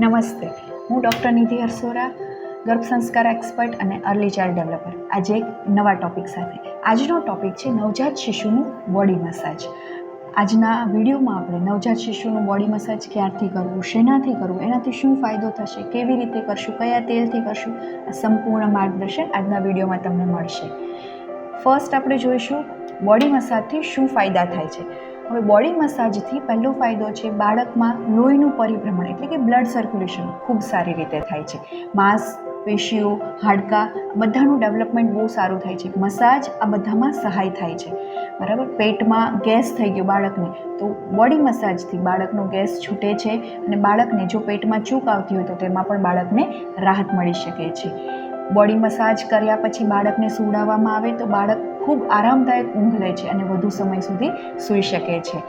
નમસ્તે, હું ડૉક્ટર નિધિ અરસોરા, ગર્ભ સંસ્કાર એક્સપર્ટ અને અર્લી ચાઇલ્ડ ડેવલપર. આજે એક નવા ટૉપિક સાથે. આજનો ટૉપિક છે નવજાત શિશુનું બોડી મસાજ. આજના વિડીયોમાં આપણે નવજાત શિશુનું બોડી મસાજ ક્યારથી કરવું, શેનાથી કરવું, એનાથી શું ફાયદો થશે, કેવી રીતે કરશું, કયા તેલથી કરશું, આ સંપૂર્ણ માર્ગદર્શન આજના વિડીયોમાં તમને મળશે. ફર્સ્ટ આપણે જોઈશું બોડી મસાજથી શું ફાયદા થાય છે. હવે બોડી મસાજથી પહેલો ફાયદો છે બાળકમાં લોહીનું પરિભ્રમણ એટલે કે બ્લડ સર્ક્યુલેશન ખૂબ સારી રીતે થાય છે. માંસપેશીઓ, હાડકાં બધાનું ડેવલપમેન્ટ બહુ સારું થાય છે. મસાજ આ બધામાં સહાય થાય છે. બરાબર. પેટમાં ગેસ થઈ ગયો બાળકને તો બોડી મસાજથી બાળકનો ગેસ છૂટે છે અને બાળકને જો પેટમાં ચૂક આવતી હોય તો તેમાં પણ બાળકને રાહત મળી શકે છે. બોડી મસાજ કર્યા પછી બાળકને સુવડાવવામાં આવે તો બાળક ખૂબ આરામદાયક ઊંઘ લે છે અને વધુ સમય સુધી સૂઈ શકે છે.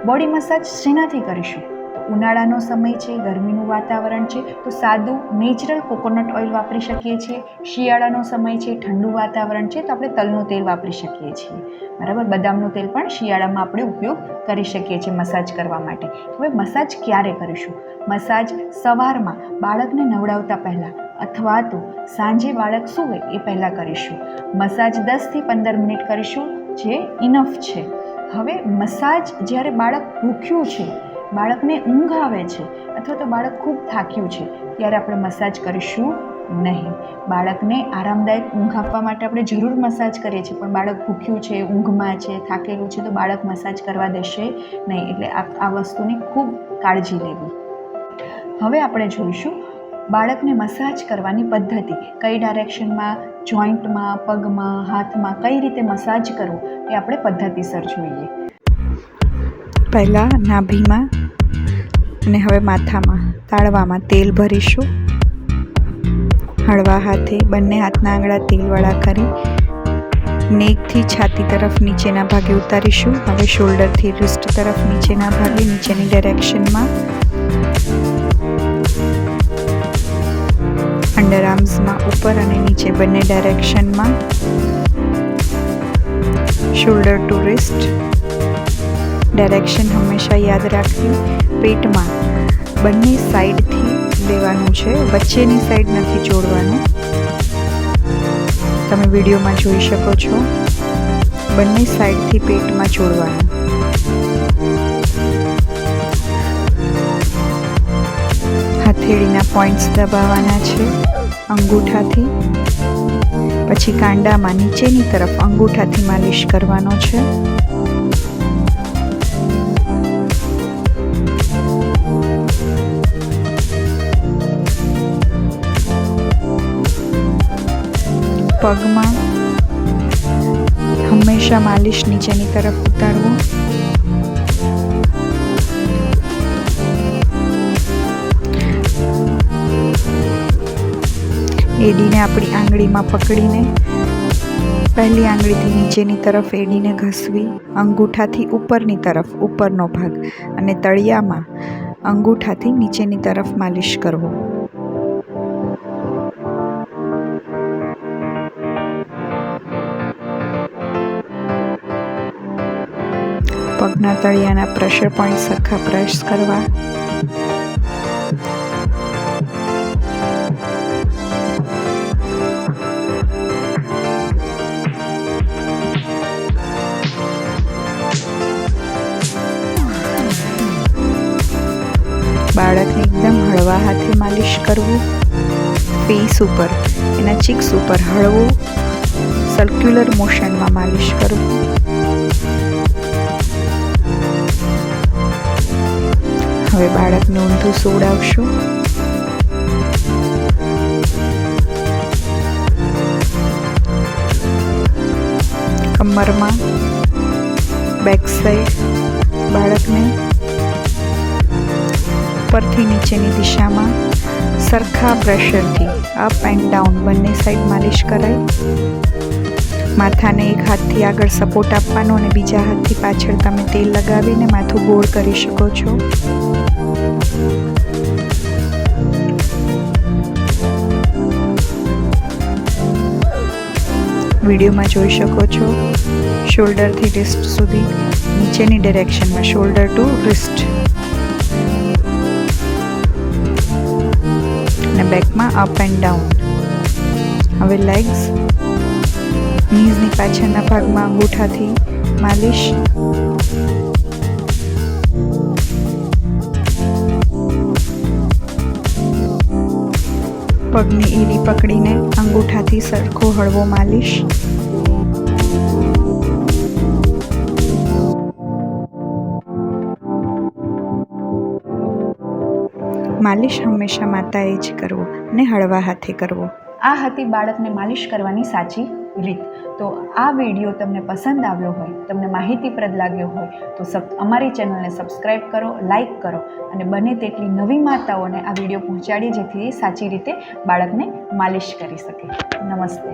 બોડી મસાજ શેનાથી કરીશું? તો ઉનાળાનો સમય છે, ગરમીનું વાતાવરણ છે તો સાદું નેચરલ કોકોનટ ઓઇલ વાપરી શકીએ છીએ. શિયાળાનો સમય છે, ઠંડુ વાતાવરણ છે તો આપણે તલનું તેલ વાપરી શકીએ છીએ. બરાબર. બદામનું તેલ પણ શિયાળામાં આપણે ઉપયોગ કરી શકીએ છીએ મસાજ કરવા માટે. હવે મસાજ ક્યારે કરીશું? મસાજ સવારમાં બાળકને નવડાવતા પહેલાં અથવા તો સાંજે બાળક સૂવે એ પહેલાં કરીશું. મસાજ 10થી 15 મિનિટ કરીશું, જે ઇનફ છે. હવે મસાજ જ્યારે બાળક ભૂખ્યું છે, બાળકને ઊંઘ આવે છે અથવા તો બાળક ખૂબ થાક્યું છે ત્યારે આપણે મસાજ કરીશું નહીં. બાળકને આરામદાયક ઊંઘ આપવા માટે આપણે જરૂર મસાજ કરીએ છીએ, પણ બાળક ભૂખ્યું છે, ઊંઘમાં છે, થાકેલું છે તો બાળક મસાજ કરવા દેશે નહીં. એટલે આ વસ્તુની ખૂબ કાળજી લેવી. હવે આપણે જોઈશું બાળકને મસાજ કરવાની પદ્ધતિ. કઈ ડાયરેક્શનમાં, જોઈન્ટમાં, પગમાં, હાથમાં કઈ રીતે મસાજ કરવું એ આપણે પદ્ધતિસર જોઈએ. પહેલાં નાભીમાં અને હવે માથામાં, તાળવામાં તેલ ભરીશું. હળવા હાથે બંને હાથના આંગળા તેલવાળા કરી નેકથી છાતી તરફ નીચેના ભાગે ઉતારીશું. હવે શોલ્ડરથી રિસ્ટ તરફ નીચેના ભાગે, નીચેની ડાયરેક્શનમાં, અંડર આર્મ્સમાં ઉપર અને નીચે બંને ડાયરેક્શનમાં, શોલ્ડર ટુ રિસ્ટ. ડાયરેક્શન હંમેશા યાદ રાખવી. પેટમાં બંને સાઈડથી લેવાનું છે, વચ્ચેની સાઈડ નથી જોડવાનું. તમે વિડીયોમાં જોઈ શકો છો, બંને સાઈડથી પેટમાં જોડવાનું. હથેળીના પોઈન્ટ્સ દબાવવાના છે અંગૂઠાથી. પછી કાંડામાં નીચેની તરફ અંગૂઠાથી માલિશ કરવાનો છે. પગમાં હંમેશા માલિશ નીચેની તરફ ઉતારવું. એડીને આપણી આંગળીમાં પકડીને પહેલી આંગળીથી નીચેની તરફ એડીને ઘસવી. અંગૂઠાથી ઉપરની તરફ ઉપરનો ભાગ અને તળિયામાં અંગૂઠાથી નીચેની તરફ માલિશ કરવો. પગના તળિયાના પ્રેશર પોઈન્ટ સરખા પ્રેસ કરવા. બાળકને એકદમ હળવા હાથે માલિશ કરવું. ફેસ ઉપર, એના ચીક્સ ઉપર હળવું સર્ક્યુલર મોશનમાં માલિશ કરવું. હવે બાળકને ઊંધું સુવડાવશું. કમરમાં, બેક સાઈડ બાળકને ઉપરથી નીચેની દિશામાં સરખા પ્રેશરથી અપ એન્ડ ડાઉન બંને સાઈડ માલિશ કરાય. માથાને એક હાથથી આગળ સપોર્ટ આપવાનો અને બીજા હાથથી પાછળ તમે તેલ લગાવીને માથું ગોળ કરી શકો છો. વિડીયોમાં જોઈ શકો છો, શોલ્ડરથી રિસ્ટ સુધી નીચેની ડાયરેક્શનમાં, શોલ્ડર ટુ રિસ્ટ. બેકમાં અપ એન્ડ ડાઉન. હવે લેગ્સ, નીઝની પાછળના ભાગમાં અંગૂઠાથી માલિશ. પગની એડી પકડીને અંગૂઠાથી સરખો હળવો માલિશ. માલિશ હંમેશા માતાએ જ કરવો અને હળવા હાથે કરવો. આ હતી બાળકને માલિશ કરવાની સાચી રીત. તો આ વિડીયો તમને પસંદ આવ્યો હોય, તમને માહિતીપ્રદ લાગ્યો હોય તો અમારી ચેનલને સબસ્ક્રાઈબ કરો, લાઈક કરો અને બને તેટલી નવી માતાઓને આ વિડીયો પહોંચાડીએ જેથી એ સાચી રીતે બાળકને માલિશ કરી શકે. નમસ્તે.